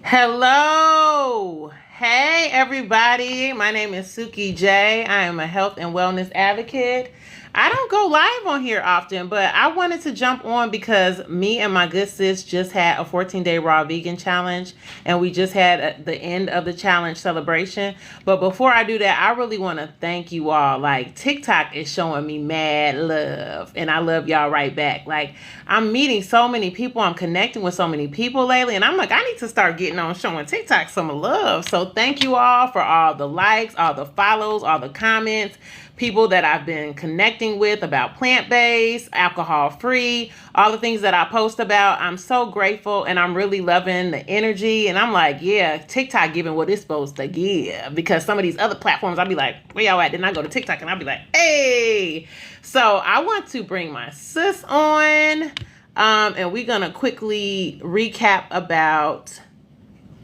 Hello. Hey, everybody. My name is Suki J. I am a health and wellness advocate. I don't go live on here often, but I wanted to jump on because me and my good sis just had a 14-day raw vegan challenge, and we just had the end of the challenge celebration. But before I do that, I really want to thank you all. Like, TikTok is showing me mad love, and I love y'all right back. Like, I'm meeting so many people, I'm connecting with so many people lately, and I'm like, I need to start getting on showing TikTok some love. So thank you all for all the likes, all the follows, all the comments, people that I've been connecting with about plant-based, alcohol-free, all the things that I post about. I'm so grateful, and I'm really loving the energy. And I'm like, yeah, TikTok giving what it's supposed to give, because some of these other platforms, I'll be like, where y'all at? Then I go to TikTok and I'll be like, hey. So I want to bring my sis on, and we're gonna quickly recap about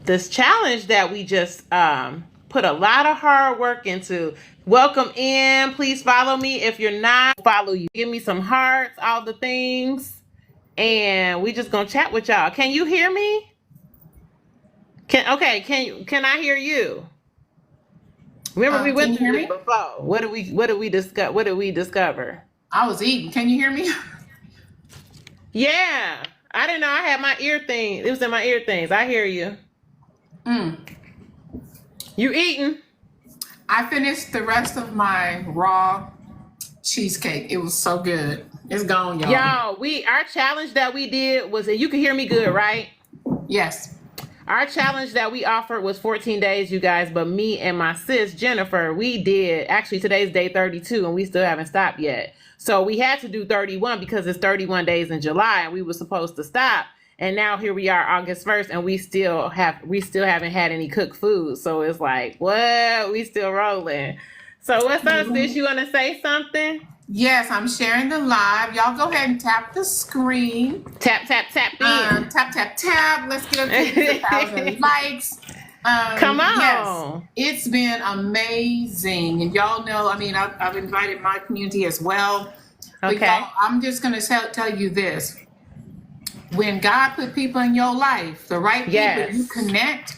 this challenge that we just put a lot of hard work into. Welcome in. Please follow me. If you're not, follow you. Give me some hearts, all the things. And we just gonna chat with y'all. Can you hear me? Can I hear you? Remember we Can went you through hear this me? before. What did we discuss? What did we discover? I was eating. Can you hear me? Yeah. I didn't know I had my ear thing. It was in my ear things. I hear you. Mm. You eating? I finished the rest of my raw cheesecake. It was so good. It's gone, y'all. Y'all, our challenge that we did was, and you can hear me good, right? Yes. Our challenge that we offered was 14 days, you guys, but me and my sis, Jennifer, we did, actually today's day 32 and we still haven't stopped yet. So we had to do 31 because it's 31 days in July and we were supposed to stop. And now here we are August 1st and we still haven't had any cooked food. So it's like, what? We still rolling. So what's up, sis? You want to say something? Yes, I'm sharing the live. Y'all go ahead and tap the screen. Tap, tap, tap in. Tap, tap, tap. Let's get up to 1,000 likes. Come on. Yes, it's been amazing. And y'all know, I mean, I've invited my community as well. But Okay. y'all, I'm just going to tell you this. When God put people in your life, the right people, you connect,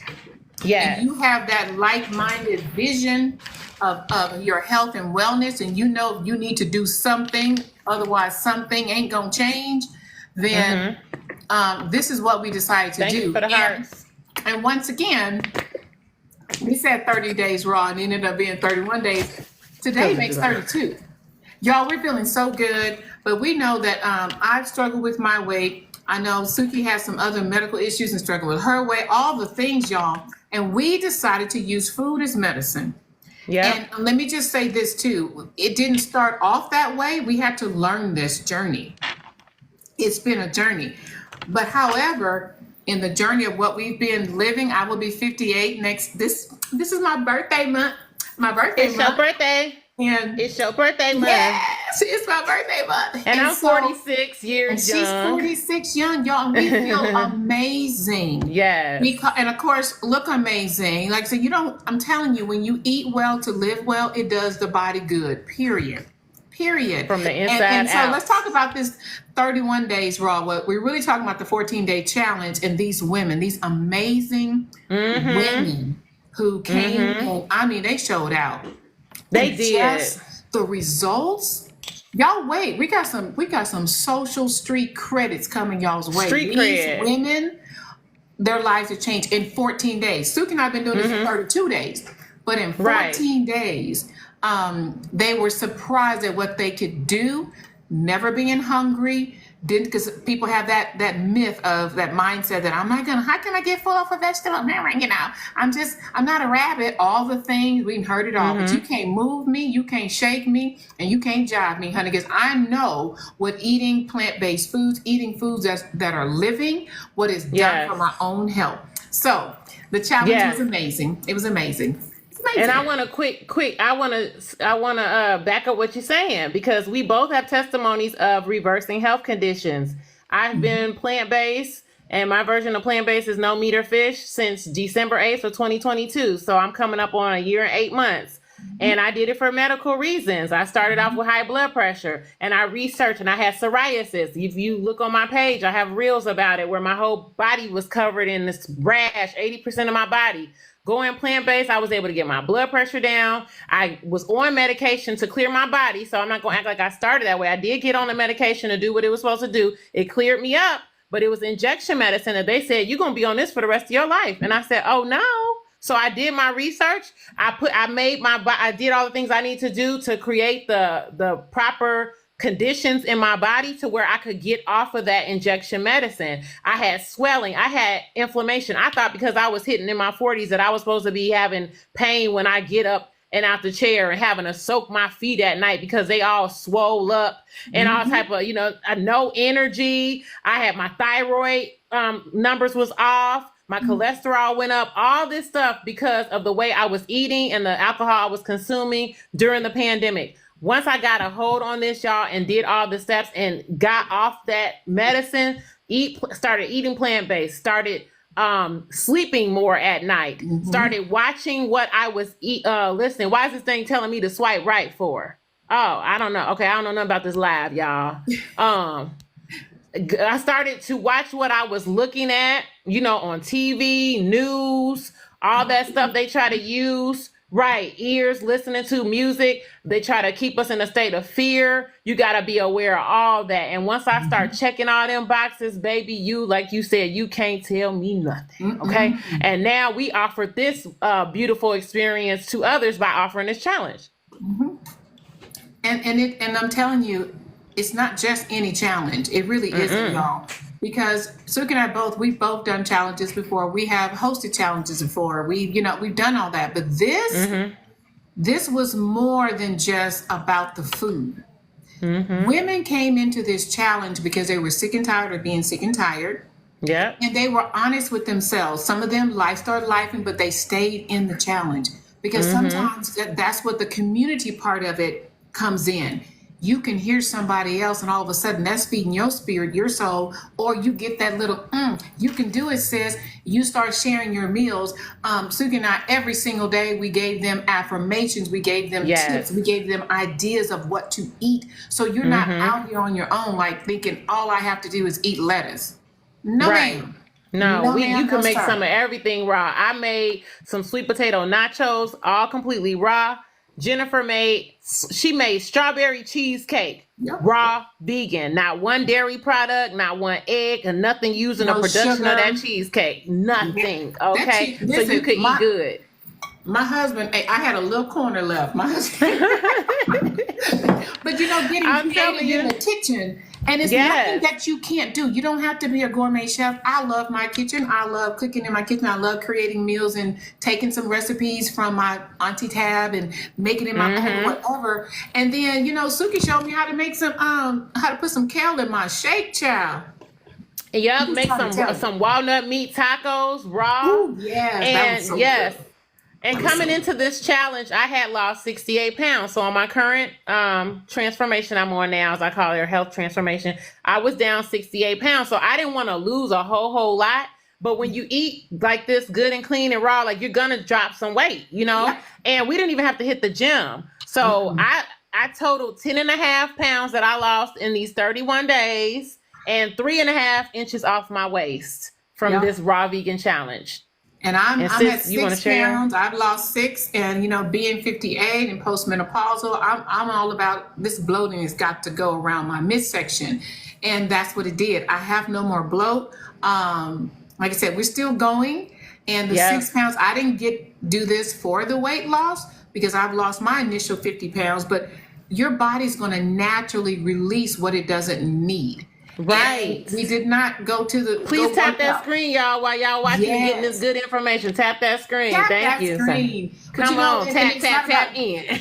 and you have that like-minded vision of your health and wellness, and you know you need to do something, otherwise something ain't gonna change, then this is what we decided to Thank do. you for the hearts. And once again, we said 30 days raw and it ended up being 31 days. Today makes 32. Y'all, we're feeling so good, but we know that I've struggled with my weight. I know Suki has some other medical issues and struggle with her weight, all the things, y'all. And we decided to use food as medicine. Yeah. And let me just say this too. It didn't start off that way. We had to learn this journey. It's been a journey. But however, in the journey of what we've been living, I will be 58 next. This is my birthday month. It's your birthday. And it's your birthday month. Yes, it's my birthday month. And I'm 46 years young. She's 46 young, y'all. And we feel amazing. Yes. And of course, look amazing. Like I said, I'm telling you, when you eat well to live well, it does the body good, period. From the inside and so out. Let's talk about this 31 days raw. What we're really talking about, the 14-day challenge, and these women, these amazing women who came and I mean, they showed out. They did. Just the results. Y'all wait. We got some social street credits coming y'all's way. These women, their lives have changed in 14 days. Suki and I have been doing this for 32 days. But in 14 days, they were surprised at what they could do, never being hungry. Because people have that myth of that mindset that how can I get full off of vegetables? I'm not a rabbit. All the things, we've heard it all, but you can't move me, you can't shake me, and you can't jive me, honey, because I know what eating plant-based foods, eating foods that are living, what is done for my own health. So the challenge was amazing. It was amazing. And I want to I want to back up what you're saying, because we both have testimonies of reversing health conditions. I've been plant-based, and my version of plant-based is no meat or fish since December 8th of 2022. So I'm coming up on a year and 8 months. And I did it for medical reasons. I started off with high blood pressure, and I researched, and I had psoriasis. If you look on my page, I have reels about it where my whole body was covered in this rash, 80% of my body. Going plant-based, I was able to get my blood pressure down. I was on medication to clear my body, so I'm not going to act like I started that way. I did get on the medication to do what it was supposed to do. It cleared me up, but it was injection medicine that they said, you're going to be on this for the rest of your life. And I said, oh, no. So I did my research. I did all the things I need to do to create the proper conditions in my body to where I could get off of that injection medicine. I had swelling. I had inflammation. I thought because I was hitting in my 40s that I was supposed to be having pain when I get up and out the chair and having to soak my feet at night because they all swole up and all type of, no energy. I had my thyroid numbers was off. My cholesterol went up, all this stuff because of the way I was eating and the alcohol I was consuming during the pandemic. Once I got a hold on this, y'all, and did all the steps and got off that medicine, started eating plant-based, started sleeping more at night, started watching what I was listening. Why is this thing telling me to swipe right for? Oh, I don't know. Okay, I don't know nothing about this live, y'all. I started to watch what I was looking at, on TV, news, all that stuff they try to use. Right, ears, listening to music. They try to keep us in a state of fear. You got to be aware of all that. And once I start checking all them boxes, baby, like you said, you can't tell me nothing. Okay. And now we offer this beautiful experience to others by offering this challenge. And I'm telling you, it's not just any challenge. It really isn't, y'all. Because Suki and I we've both done challenges before. We have hosted challenges before. We've done all that. But this was more than just about the food. Women came into this challenge because they were sick and tired of being sick and tired. Yeah. And they were honest with themselves. Some of them started lifing, but they stayed in the challenge. Because sometimes that's what the community part of it comes in. You can hear somebody else and all of a sudden that's feeding your spirit, your soul, or you get that little, you can do it, sis. You start sharing your meals. Suki and I, every single day, we gave them affirmations. We gave them tips. We gave them ideas of what to eat. So you're not out here on your own, like thinking all I have to do is eat lettuce. No, ma'am. No, you can make some of everything raw. I made some sweet potato nachos, all completely raw. Jennifer made strawberry cheesecake, raw, vegan, not one dairy product, not one egg, and nothing using the production sugar of that cheesecake. Nothing. Okay. So you could eat good. My husband, I had a little corner left. My husband, but getting creative in the kitchen, and it's nothing that you can't do. You don't have to be a gourmet chef. I love my kitchen. I love cooking in my kitchen. I love creating meals and taking some recipes from my Auntie Tab and making it in my own whatever. And then, Suki showed me how to make how to put some kale in my shake, child. Yep, make some walnut meat tacos raw. Ooh, yes, and And coming into this challenge, I had lost 68 pounds. So on my current transformation I'm on now, as I call it, health transformation, I was down 68 pounds. So I didn't want to lose a whole lot. But when you eat like this good and clean and raw, like you're going to drop some weight, and we didn't even have to hit the gym. So I totaled 10 and a half pounds that I lost in these 31 days and 3.5 inches off my waist from this raw vegan challenge. And I'm at 6 pounds. I've lost 6, and being 58 and postmenopausal, I'm all about this bloating has got to go around my midsection, and that's what it did. I have no more bloat. Like I said, we're still going, and the 6 pounds. I didn't do this for the weight loss because I've lost my initial 50 pounds, but your body's going to naturally release what it doesn't need. Right. And we did not go to the. Please tap that screen, y'all, while y'all watching and getting this good information. Tap that screen. Thank you. Screen. Come on, tap in.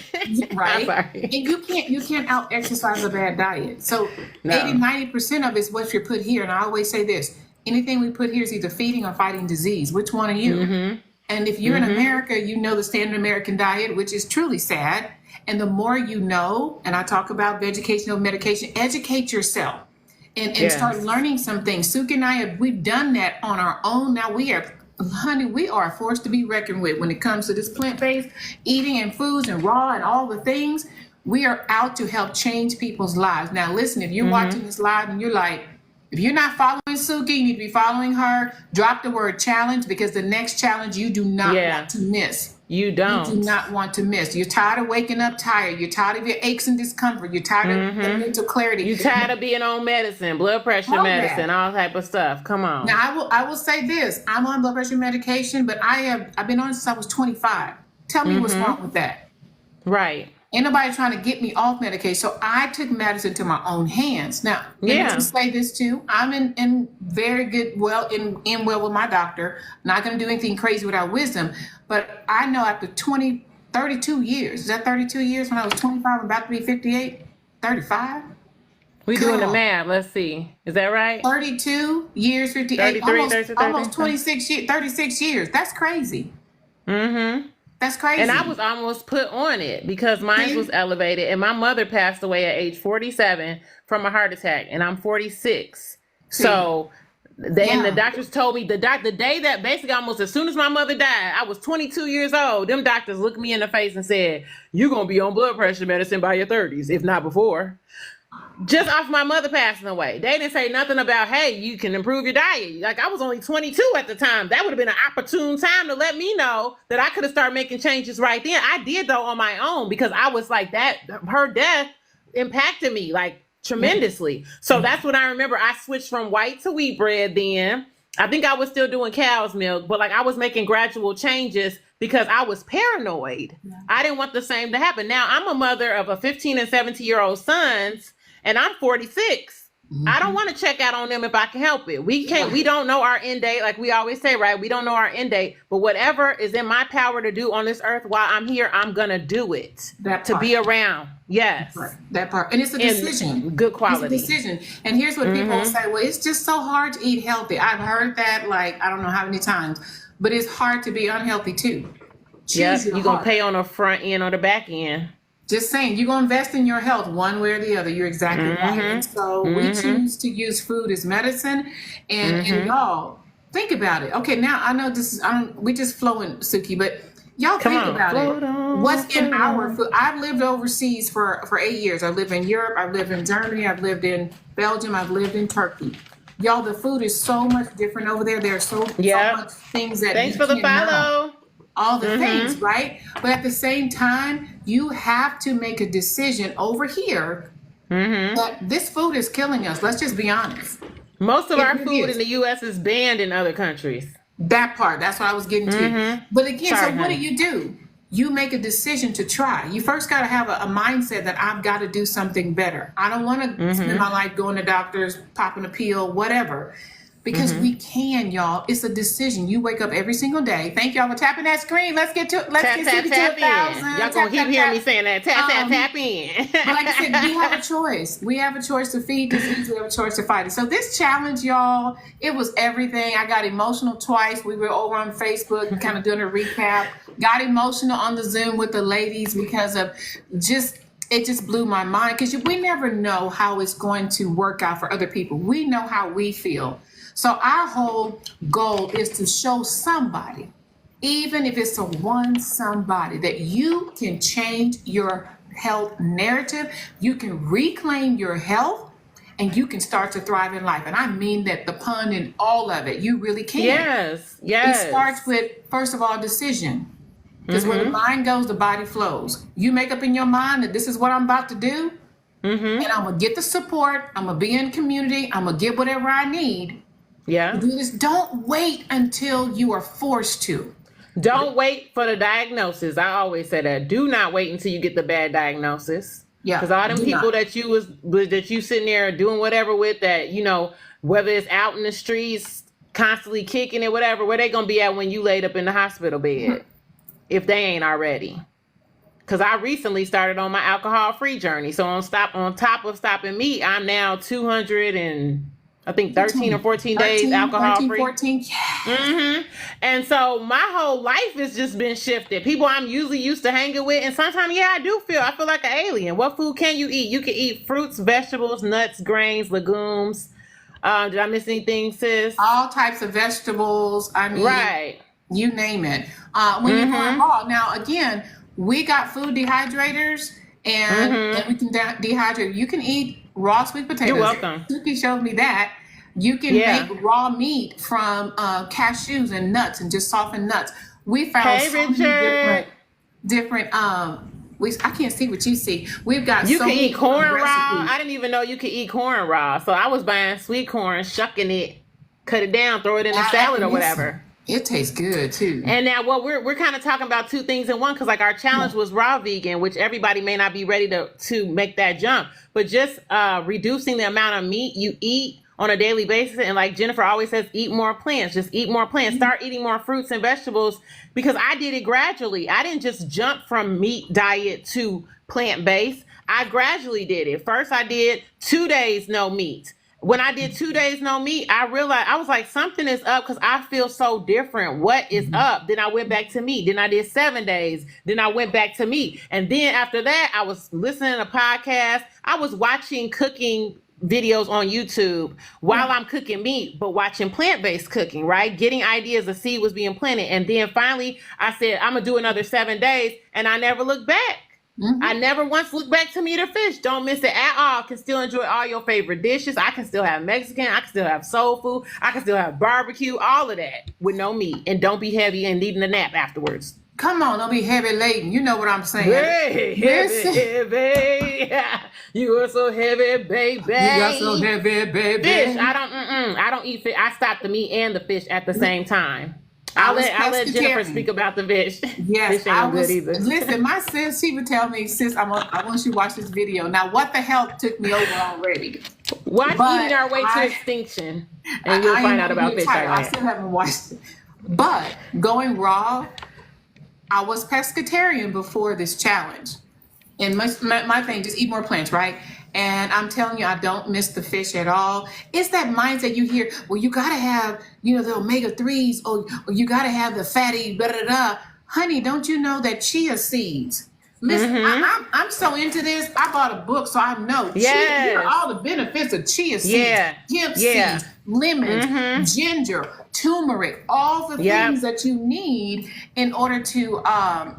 Right. And you can't out exercise a bad diet. So 80-90% of it's what you put here. And I always say this: anything we put here is either feeding or fighting disease. Which one are you? And if you're in America, you know the standard American diet, which is truly sad. And the more you know, and I talk about vegetation over medication, educate yourself. And start learning some things. Suki and I we've done that on our own. Now we are honey, we are a force to be reckoned with when it comes to this plant-based eating and foods and raw and all the things. We are out to help change people's lives. Now, listen, if you're watching this live and you're like, if you're not following Suki, you need to be following her. Drop the word challenge, because the next challenge you do not want to miss. You don't. You do not want to miss. You're tired of waking up tired. You're tired of your aches and discomfort. You're tired of the mental clarity. You're tired of being on medicine, blood pressure medicine, all type of stuff. Come on. Now, I will say this. I'm on blood pressure medication, but I've been on it since I was 25. Tell me what's wrong with that. Right. Ain't nobody trying to get me off medication. So I took medicine to my own hands. Now, let me just say this too. I'm in very good, well with my doctor. Not going to do anything crazy without wisdom. But I know after 32 years, is that 32 years when I was 25, I'm about to be 58, 35? We doing the math. Let's see. Is that right? 32 years, 58, almost 26 years, 36 years. That's crazy. That's crazy. And I was almost put on it because mine was elevated. And my mother passed away at age 47 from a heart attack. And I'm 46. So and the doctors told me the day that basically almost as soon as my mother died, I was 22 years old. Them doctors looked me in the face and said, you're going to be on blood pressure medicine by your 30s, if not before. Just off my mother passing away. They didn't say nothing about, hey, you can improve your diet. Like, I was only 22 at the time. That would have been an opportune time to let me know that I could have started making changes right then. I did, though, on my own, because I was like that. Her death impacted me, like, tremendously. So that's when I remember I switched from white to wheat bread then. I think I was still doing cow's milk, but, like, I was making gradual changes because I was paranoid. I didn't want the same to happen. Now, I'm a mother of a 15 and 17-year-old sons, and I'm 46. I don't want to check out on them if I can help it. We don't know our end date. Like we always say, right? We don't know our end date, but whatever is in my power to do on this earth while I'm here, I'm going to do it. To be around. Yes. That part. And it's a decision. Good quality. It's a decision. And here's what people say, well, it's just so hard to eat healthy. I've heard that like, I don't know how many times, but it's hard to be unhealthy too. Yes, you're going to pay on the front end or the back end. Just saying, you're going to invest in your health one way or the other. You're exactly right. And so we choose to use food as medicine. And y'all, think about it. Okay, now I know this is, we just flowing, Suki, but y'all think about it. What's in our food? I've lived overseas for 8 years. I've lived in Europe. I've lived in Germany. I've lived in Belgium. I've lived in Turkey. Y'all, the food is so much different over there. There are so much things that Thanks for the follow. Know. All the things, right? But at the same time, you have to make a decision over here that this food is killing us. Let's just be honest. Most of our food in the U.S. is banned in other countries. That part, that's what I was getting to. But again, so what do? You make a decision to try. You first got to have a mindset that I've got to do something better. I don't want to spend my life going to doctors, popping a pill, whatever. Because we can, y'all. It's a decision. You wake up every single day. Thank y'all for tapping that screen. Let's get to it. Let's get to 1,000. Y'all gonna keep hearing me saying that. Tap in. But like I said, we have a choice. We have a choice to feed disease. We have a choice to fight it. So this challenge, y'all, it was everything. I got emotional twice. We were over on Facebook kind of doing a recap. Got emotional on the Zoom with the ladies because of it just blew my mind. Because we never know how it's going to work out for other people. We know how we feel. So our whole goal is to show somebody, even if it's somebody, that you can change your health narrative, you can reclaim your health, and you can start to thrive in life. And I mean that, the pun in all of it. You really can. Yes. It starts with, first of all, decision. Because where the mind goes, the body flows. You make up in your mind that this is what I'm about to do, and I'm going to get the support, I'm going to be in community, I'm going to get whatever I need. Yeah. Do this. Don't wait until you are forced to. Don't wait for the diagnosis. I always say that. Do not wait until you get the bad diagnosis. Yeah. Because all them people that you sitting there doing whatever with, that, you know, whether it's out in the streets, constantly kicking it, whatever, where they gonna be at when you laid up in the hospital bed, if they ain't already. Because I recently started on my alcohol-free journey. So on top of stopping meat, I'm now 13 or 14 days alcohol-free. 14, yeah. And so my whole life has just been shifted. People I'm usually used to hanging with, and sometimes, I feel like an alien. What food can you eat? You can eat fruits, vegetables, nuts, grains, legumes, Did I miss anything, sis? All types of vegetables. I mean, Right. you name it. When you're going raw. Now, again, we got food dehydrators, and we can dehydrate. You can eat raw sweet potatoes. You're welcome. Suki showed me that. You can make raw meat from cashews and nuts and just soften nuts. We found so many different I can't see what you see. We've got you so can many eat corn raw. recipes. I didn't even know you could eat corn raw. So I was buying sweet corn, shucking it, cut it down, throw it in a salad or whatever. It tastes good too. And now we're kind of talking about two things in one, because like our challenge was raw vegan, which everybody may not be ready to make that jump, but just reducing the amount of meat you eat on a daily basis. And like Jennifer always says, eat more plants, just eat more plants, start eating more fruits and vegetables, because I did it gradually. I didn't just jump from meat diet to plant-based. I gradually did it. First I did 2 days no meat. When I did 2 days no meat, I realized, I was like, something is up, because I feel so different. What is up? Then I went back to meat. Then I did 7 days. Then I went back to meat. And then after that, I was listening to podcasts. I was watching cooking videos on YouTube while I'm cooking meat, but watching plant-based cooking, right? Getting ideas, the seed was being planted. And then finally I said, I'm gonna do another 7 days, and I never looked back. I never once looked back to meat or fish. Don't miss it at all. Can still enjoy all your favorite dishes. I can still have Mexican. I can still have soul food. I can still have barbecue, all of that with no meat. And don't be heavy and needing a nap afterwards. Come on, don't be heavy laden. You know what I'm saying. Hey, heavy. You are so heavy, baby. You got so heavy, baby. Fish. I don't eat fish. I stopped the meat and the fish at the same time. I'll let Jennifer speak about the fish. Yes, fish ain't good either. Listen, my sis, she would tell me, sis, I want you to watch this video. Now, what the hell took me over already? Watch Eating Our Way to Extinction, and you'll find out about fish. I still haven't watched it. But going raw, I was pescatarian before this challenge. And my thing, just eat more plants, right? And I'm telling you, I don't miss the fish at all. It's that mindset you hear, well, you got to have, the omega-3s, or you got to have the fatty, da-da-da. Honey, don't you know that chia seeds? Listen, I'm so into this. I bought a book, so I know. Yes. Here are all the benefits of chia seeds, hemp seeds, lemons, ginger, turmeric, all the things that you need in order to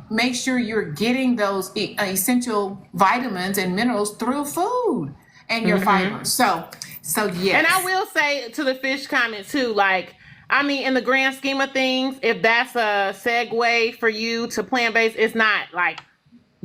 make sure you're getting those essential vitamins and minerals through food and your fiber. So yes. And I will say to the fish comment too, like, I mean, in the grand scheme of things, if that's a segue for you to plant-based, it's not like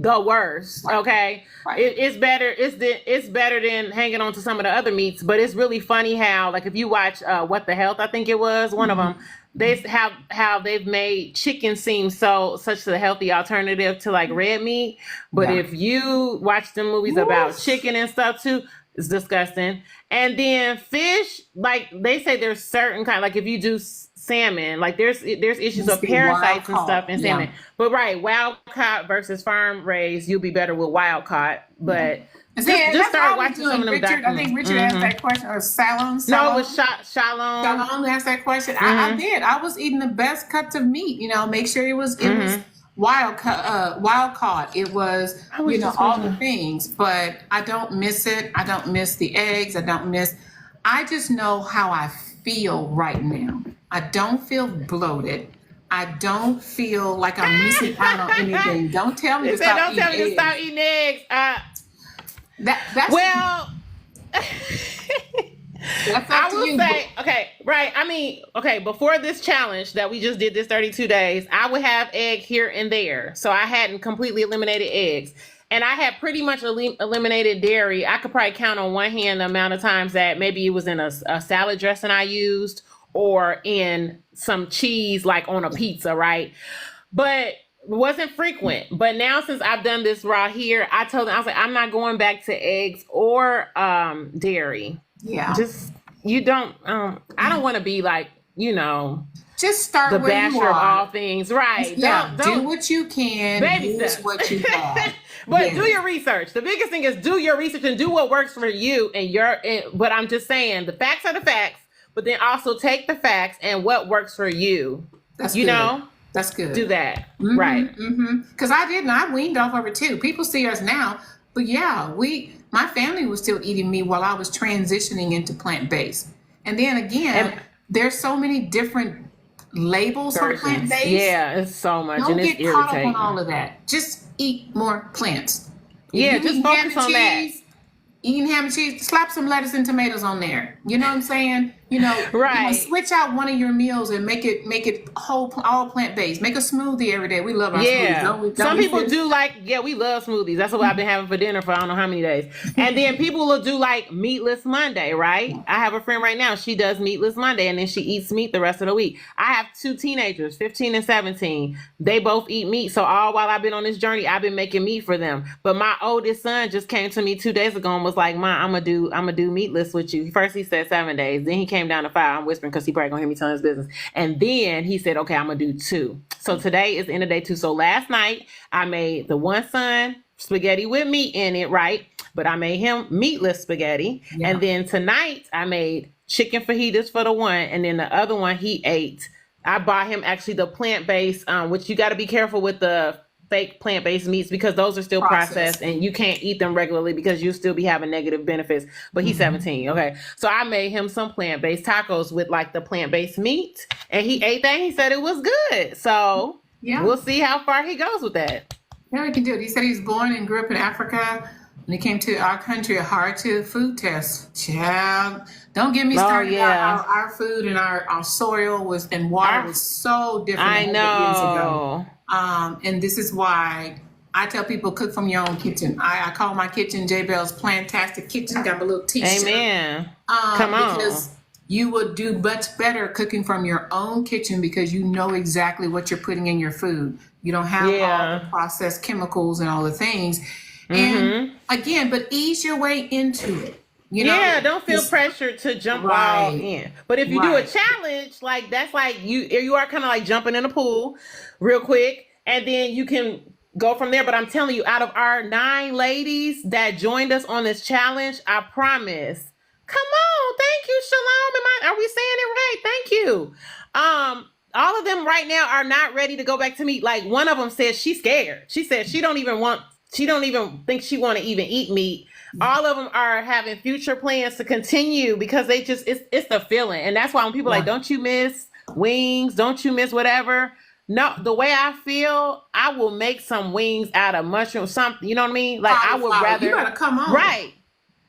the worst. Okay. Right. It's better. It's better than hanging on to some of the other meats, but it's really funny how, like, if you watch What the Health, I think it was one of them, they have how they've made chicken seem such a healthy alternative to like red meat. But if you watch the movies about chicken and stuff too, it's disgusting. And then fish, like they say there's certain kind, like if you do salmon, like there's issues of parasites and stuff in salmon. But wild caught versus farm raised, you'll be better with wild caught. But just start watching some of them Richard, I think Richard asked that question, or Shalom. No, it was Shalom. Shalom asked that question. I did. I was eating the best cuts of meat. Make sure it was wild caught. It was all the things. But I don't miss it. I don't miss the eggs. I just know how I feel right now. I don't feel bloated. I don't feel like I'm missing out on anything. Don't tell me to stop eating eggs. Don't tell me to stop eating eggs. That's well. I will say, okay, right. I mean, okay, before this challenge that we just did, this 32 days, I would have egg here and there. So I hadn't completely eliminated eggs. And I had pretty much eliminated dairy. I could probably count on one hand the amount of times that maybe it was in a salad dressing I used, or in some cheese, like on a pizza, right? But it wasn't frequent. But now, since I've done this raw here, I told them, I was like, I'm not going back to eggs or dairy. Yeah. Just, I don't want to be like, just start the where you basher are. of all things. Right. Yeah. Do what you can. Baby use steps. what you have. But do your research. The biggest thing is do your research and do what works for you but I'm just saying, the facts are the facts, but then also take the facts and what works for you. That's good. That's good. Do that. Right. Because I weaned off of it too. People see us now, but my family was still eating meat while I was transitioning into plant-based. And then again, there's so many different labels for plant-based. Yeah, it's so much. Don't and it's get caught up irritating. on all of that. Just eat more plants. Yeah, just focus on that. Eating ham and cheese, slap some lettuce and tomatoes on there. You know what I'm saying? Right. Switch out one of your meals and make it all plant-based. Make a smoothie every day. We love our smoothies. Some people do we love smoothies. That's what I've been having for dinner for I don't know how many days. And then people will do like meatless Monday, right? I have a friend right now. She does meatless Monday and then she eats meat the rest of the week. I have 2 teenagers, 15 and 17. They both eat meat. So all while I've been on this journey, I've been making meat for them. But my oldest son just came to me 2 days ago and was like, "Ma, I'm gonna do meatless with you." First he said 7 days. Then he came down to 5. I'm whispering because he probably gonna hear me telling his business. And then he said, "Okay, I'm gonna do 2." So today is the end of day 2. So last night I made the one son spaghetti with meat in it, right? But I made him meatless spaghetti. Yeah. And then tonight I made chicken fajitas for the one, and then the other one he ate. I bought him actually the plant-based, which you got to be careful with the fake plant-based meats because those are still processed and you can't eat them regularly because you'll still be having negative benefits. But he's 17. Okay. So I made him some plant-based tacos with like the plant-based meat and he ate that. And he said it was good. So we'll see how far he goes with that. Yeah, he can do it. He said he was born and grew up in Africa. When he came to our country, a hard-to-food test. Child, don't get me started about how our food and our soil and water was so different. I know. Years ago. And this is why I tell people cook from your own kitchen. I call my kitchen J Bell's Plantastic Kitchen. Got my little t-shirt. Amen. Come on. Because you would do much better cooking from your own kitchen because you know exactly what you're putting in your food. You don't have all the processed chemicals and all the things. And again, but ease your way into it. Don't feel pressured to jump all in. But if you do a challenge, like that's like you are kind of like jumping in a pool real quick, and then you can go from there. But I'm telling you, out of our 9 ladies that joined us on this challenge, I promise. Come on, thank you, Shalom. Are we saying it right? Thank you. All of them right now are not ready to go back to meat. Like one of them said she's scared. She said she don't even think she want to even eat meat. All of them are having future plans to continue because they just it's the feeling. And that's why when people are like, don't you miss wings? Don't you miss whatever? No, the way I feel, I will make some wings out of mushrooms, something, you know what I mean? Like I would rather you gotta come on. Right.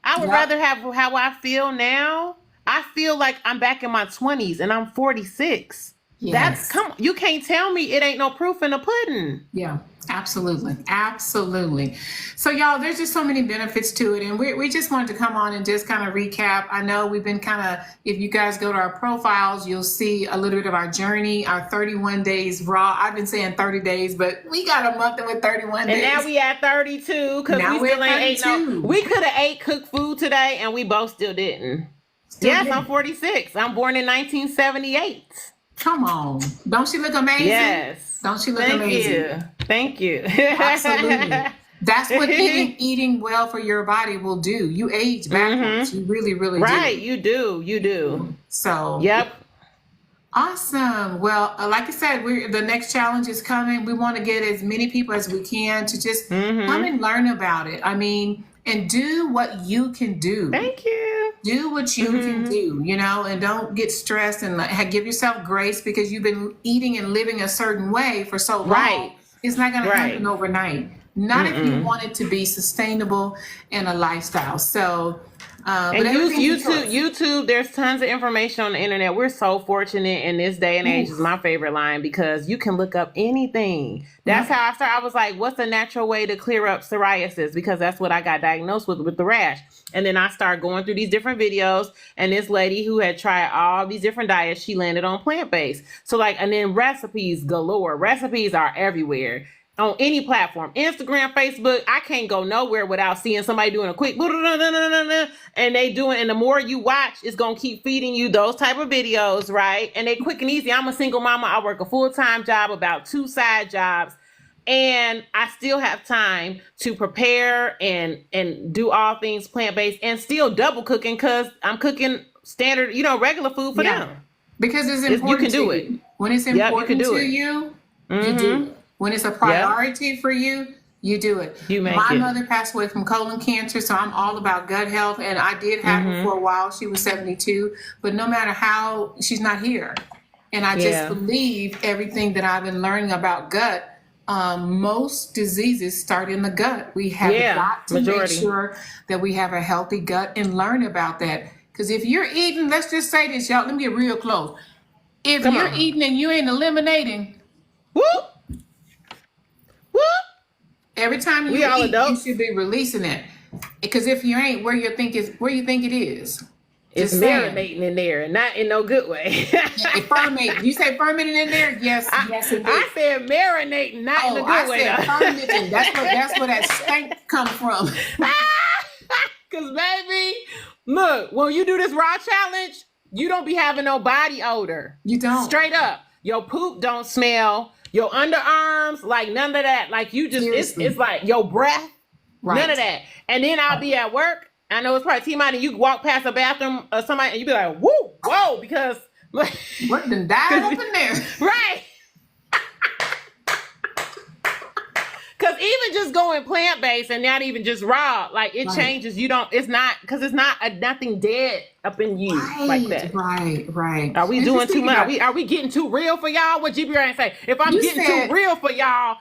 I would rather have how I feel now. I feel like I'm back in my 20s and I'm 46. Yes. You can't tell me it ain't no proof in the pudding. Yeah. Absolutely. Absolutely. So y'all, there's just so many benefits to it. And we just wanted to come on and just kind of recap. I know we've been if you guys go to our profiles, you'll see a little bit of our journey, our 31 days raw. I've been saying 30 days, but we got a month with 31 days. And now we at 32 because we still ain't ate we could have ate cooked food today and we both still didn't. I'm 46. I'm born in 1978. Come on. Don't she look amazing? Yes. Don't she look amazing? Thank you. Absolutely. That's what eating well for your body will do. You age backwards. You really, really do. Right. You do. So. Yep. Awesome. Well, like I said, the next challenge is coming. We want to get as many people as we can to just come and learn about it. I mean, and do what you can do. Thank you. Do what you can do, and don't get stressed and give yourself grace because you've been eating and living a certain way for so long. Right. It's not going to happen overnight. Not if you want it to be sustainable in a lifestyle. So, and use YouTube. There's tons of information on the internet. We're so fortunate in this day and age. Is my favorite line because you can look up anything. That's how I started. I was like, what's a natural way to clear up psoriasis? Because that's what I got diagnosed with the rash. And then I started going through these different videos. And this lady who had tried all these different diets, she landed on plant-based. So and then recipes galore. Recipes are everywhere. On any platform, Instagram, Facebook, I can't go nowhere without seeing somebody doing a quick and they doing, and the more you watch, it's going to keep feeding you those type of videos, right? And they quick and easy. I'm a single mama. I work a full-time job, about 2 side jobs, and I still have time to prepare and do all things plant-based and still double cooking because I'm cooking standard, regular food for them. Because it's important. You can do it. When it's important to you, you do it. When it's a priority for you, You do it. You make My it. mother passed away from colon cancer, so I'm all about gut health. And I did have her for a while. She was 72. But no matter how, she's not here. And I just believe everything that I've been learning about gut. Most diseases start in the gut. We have got to make sure that we have a healthy gut and learn about that. Because if you're eating, let's just say this, y'all. Let me get real close. If you're eating and you ain't eliminating, whoop, whoop. Every time you eat, you should be releasing it. Because if you ain't, where you think it is? It's marinating in there, and not in no good way. Ferment. You say fermenting in there? Yes, yes, it is. I said marinating, not in a good way. I said fermenting. That's where that stank comes from. Because baby, look, when you do this raw challenge, you don't be having no body odor. You don't. Straight up, your poop don't smell. Your underarms, like none of that. Like you just, it's like your breath, none of that. And then I'll be at work. I know it's probably T-Money. You walk past a bathroom or somebody, and you be like, "Woo, whoa," because what done died up in there, right? Because even just going plant-based and not even just raw, like it changes. You don't. It's not because it's not nothing dead up in you like that. Right. Are we doing too much? Are we getting too real for y'all? What GB ain't say? If I'm getting too real for y'all,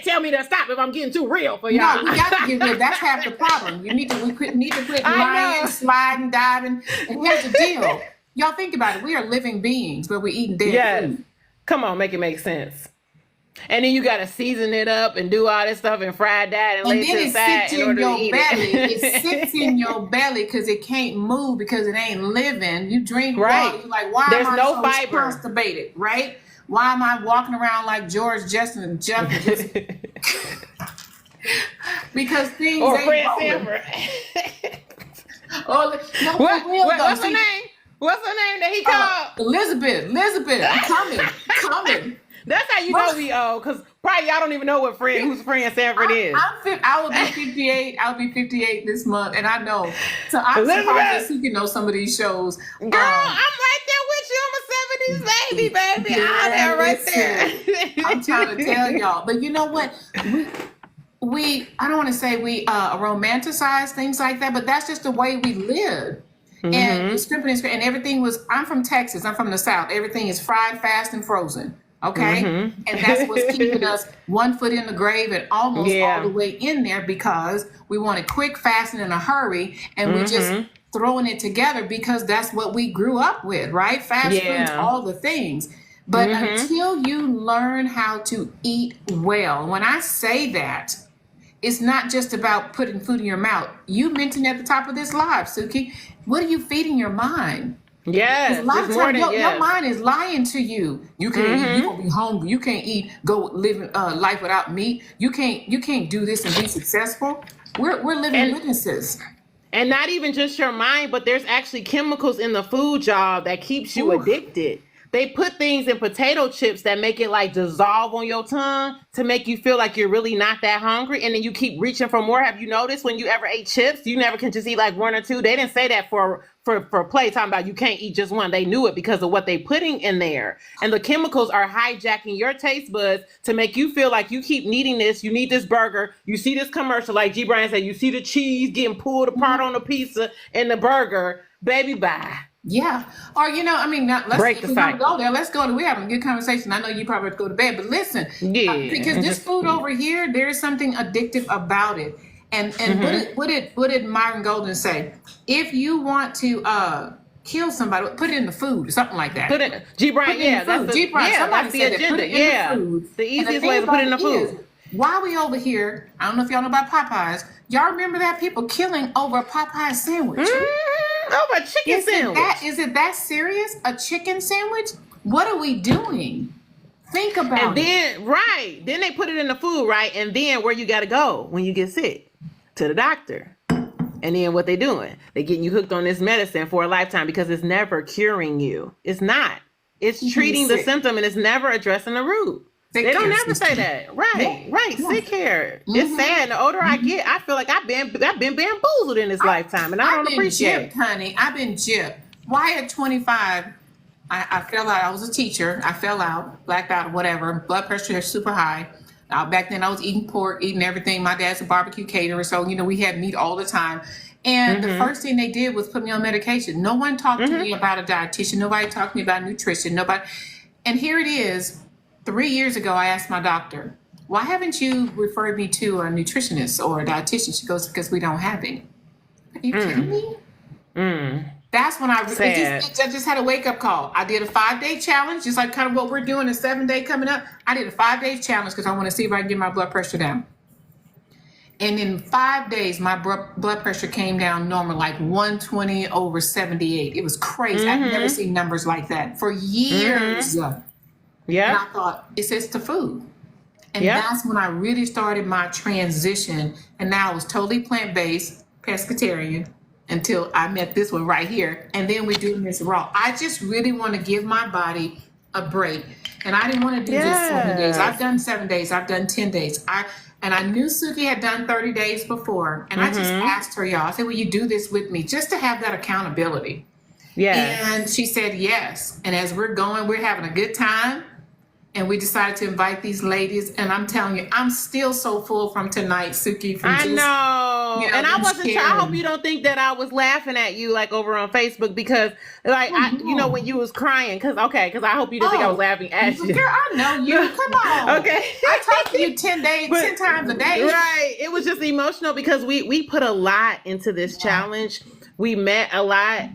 tell me to stop. If I'm getting too real for y'all, no, we got to get real. That's half the problem. We need to quit lying, sliding, diving. And here's the deal, y'all. Think about it. We are living beings, but we're eating dead food. Come on, make it make sense. And then you got to season it up and do all this stuff and fry that and lay it to the side in order to eat it. It sits in your belly because it can't move because it ain't living. You drink water, you're like, why am I so fiber. Constipated, right? Why am I walking around like George Jetson jumping? Because things ain't Fred Sanford. What's her name? What's her name that he called? Elizabeth, I'm coming. That's how you know we old, because probably y'all don't even know who's Fred Sanford is. I will be 58. I'll be 58 this month, and I know. So I'm surprised that you can know some of these shows. Girl, I'm right there with you. I'm a 70s baby. I'm there right there. I'm trying to tell y'all. But you know what? We I don't want to say we romanticize things like that, but that's just the way we live. And and everything was, I'm from Texas. I'm from the South. Everything is fried, fast, and frozen. Okay. And that's what's keeping us 1 foot in the grave and almost all the way in there because we want it quick, fast, and in a hurry. And we're just throwing it together because that's what we grew up with, right? Fast food, all the things. But until you learn how to eat well, when I say that, it's not just about putting food in your mouth. You mentioned at the top of this live, Suki, what are you feeding your mind? Yes, a lot of times your mind is lying to you. You can't eat. You're gonna be hungry. You can't eat. Go live life without meat. You can't do this and be successful. We're living witnesses. And not even just your mind, but there's actually chemicals in the food, y'all, that keeps you addicted. They put things in potato chips that make it like dissolve on your tongue to make you feel like you're really not that hungry. And then you keep reaching for more. Have you noticed when you ever ate chips, you never can just eat like one or two? They didn't say that for play, talking about you can't eat just one. They knew it because of what they putting in there. And the chemicals are hijacking your taste buds to make you feel like you keep needing this. You need this burger. You see this commercial, like G. Brian said, you see the cheese getting pulled apart on the pizza and the burger. Baby, bye. Yeah. Or, let's break the cycle. Go there. Let's go. We're having a good conversation. I know you probably have to go to bed, but listen, because this food over here, there is something addictive about it. And what did Myron Golden say? If you want to kill somebody, put it in the food or something like that. Put it, G. Brian, that's the agenda. Put it in the food. The easiest way to put it in the food. While we over here, I don't know if y'all know about Popeyes. Y'all remember that people killing over a Popeye sandwich? Over a chicken sandwich. Is it that serious? A chicken sandwich? What are we doing? Think about it. Then they put it in the food, right? And then where you got to go when you get sick? To the doctor. And then what they doing? They getting you hooked on this medicine for a lifetime because it's never curing you. It's not. It's treating the symptom and it's never addressing the root. They don't never say that. Right. Sick hair. It's sad. The older I get, I feel like I've been bamboozled in this lifetime, and I don't appreciate it. Honey, I've been gypped. Why at 25, I fell out. I was a teacher. I fell out, blacked out, whatever. Blood pressure is super high. Back then I was eating pork, eating everything. My dad's a barbecue caterer, so we had meat all the time. And the first thing they did was put me on medication. No one talked to me about a dietitian. Nobody talked to me about nutrition. Nobody. And here it is. 3 years ago, I asked my doctor, why haven't you referred me to a nutritionist or a dietitian? She goes, because we don't have any. Are you kidding me? That's when I just had a wake-up call. I did a 5-day challenge, just like kind of what we're doing, a 7-day coming up. I did a 5-day challenge because I want to see if I can get my blood pressure down. And in 5 days, my blood pressure came down normal, like 120 over 78. It was crazy. I've never seen numbers like that for years. Yeah. And I thought, it's just the food. And that's when I really started my transition. And now I was totally plant-based, pescatarian, until I met this one right here. And then we're doing this raw. I just really want to give my body a break. And I didn't want to do just 7 days. I've done 7 days. I've done 10 days. And I knew Suki had done 30 days before. And I just asked her, y'all, I said, will you do this with me? Just to have that accountability. Yeah. And she said yes. And as we're going, we're having a good time. And we decided to invite these ladies. And I'm telling you, I'm still so full from tonight, Suki. I know. And I wasn't sure. I hope you don't think that I was laughing at you like over on Facebook because like, when you was crying. Because I hope you didn't think I was laughing at you. Girl, I know you. Come on. Okay. I talk to you 10 times a day. Right. It was just emotional because we put a lot into this challenge. We met a lot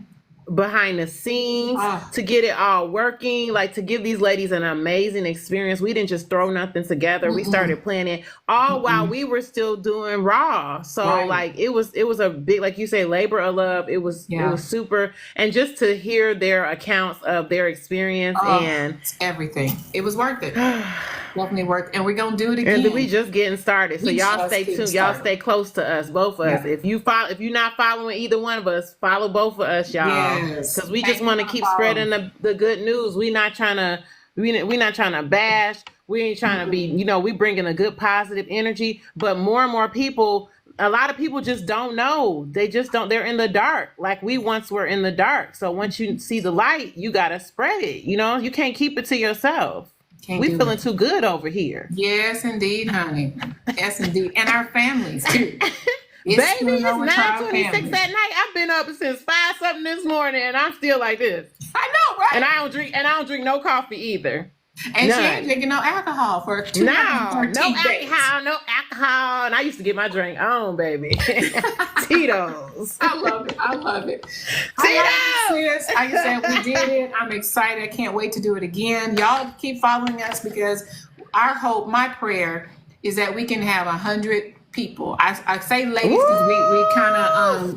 behind the scenes to get it all working, like to give these ladies an amazing experience. We didn't just throw nothing together. We started planning all while we were still doing raw. So like it was a big, like you say, labor of love. It was super. And just to hear their accounts of their experience and it's everything. It was worth it. Definitely worth it. And we're gonna do it again. And we just getting started. So y'all stay tuned. Y'all stay close to us, both of us. If you're not following either one of us, follow both of us, y'all. Because we just want to keep spreading the good news. We're not trying to bash. We ain't trying to be, we bringing a good positive energy. But more and more people, a lot of people just don't know. They just don't. They're in the dark. Like we once were in the dark. So once you see the light, you got to spread it. You can't keep it to yourself. We feeling too good over here. Yes, indeed, honey. Yes, indeed. And our families, too. Baby, it's 9:26 at night. I've been up since 5-something this morning, and I'm still like this. I know, right? And I don't drink no coffee either. And None. She ain't drinking no alcohol for 2 no days. alcohol. And I used to get my drink on, baby. Tito's. I love it. Tito's. Like I said, we did it. I'm excited. I can't wait to do it again. Y'all keep following us because our hope, my prayer, is that we can have 100 people. I say ladies because we kind of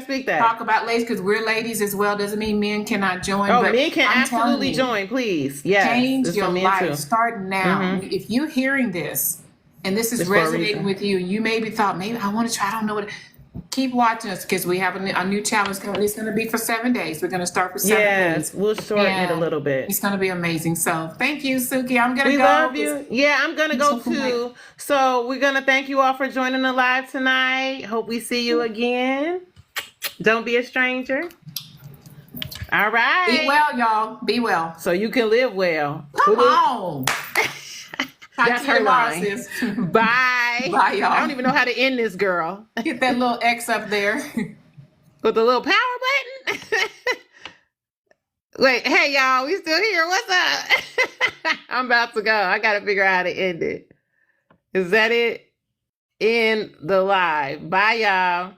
speak that. Talk about ladies because we're ladies as well. Doesn't mean men cannot join. Oh, but men can absolutely join, please. Yes, change your life. Start now. If you're hearing this and this is resonating with you, you maybe thought maybe I want to try. I don't know what. Keep watching us because we have a new challenge coming. It's going to be for 7 days. We're going to start for 7 days. Yes, we'll shorten it a little bit. It's going to be amazing. So thank you, Suki. I'm going to go. We love you. Yeah, I'm going to go too. So we're going to thank you all for joining the live tonight. Hope we see you again. Don't be a stranger. All right. Be well, y'all. Be well. So you can live well. Come on. That's her line. Bye. Bye, y'all. I don't even know how to end this, girl. Hit that little X up there. With the little power button? Wait, hey, y'all. We still here. What's up? I'm about to go. I got to figure out how to end it. Is that it? End the live. Bye, y'all.